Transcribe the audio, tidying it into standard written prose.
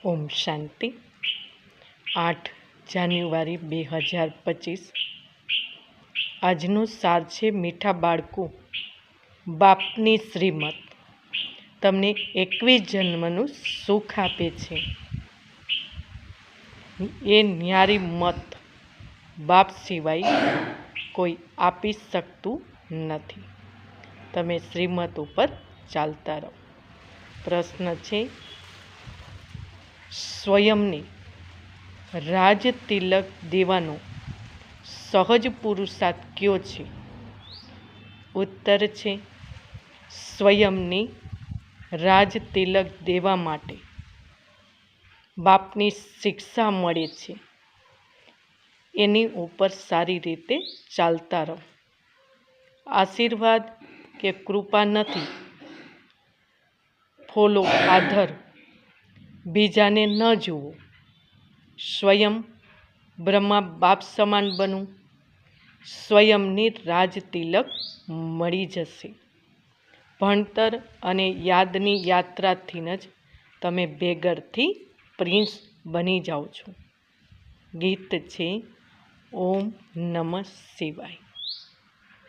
ઓમ શાંતિ 8 જાન્યુઆરી 2025 આજનું સાર છે મીઠા બાળકો, બાપની શ્રીમત તમને 21 જન્મનું સુખ આપે છે. એ ન્યારી મત બાપ સિવાય કોઈ આપી શકતું નથી. તમે શ્રીમત ઉપર ચાલતા રહો. પ્રશ્ન છે, સ્વયંને રાજ તિલક દેવાનો સહજ પુરુષાર્થ કયો છે? ઉત્તર છે, સ્વયંને રાજ તિલક દેવા માટે બાપની શિક્ષા મળે છે. એની ઉપર સારી રીતે ચાલતા રહો. આશીર્વાદ કે કૃપા નથી. ફોલો આધાર બીજાને ન જુઓ. સ્વયં બ્રહ્મા બાપ સમાન બનવું. સ્વયંની રાજ તિલક મળી જશે. ભણતર અને યાદની યાત્રાથી જ તમે બેગરથી પ્રિન્સ બની જાઓ છો. ગીત છે ઓમ નમઃ શિવાય.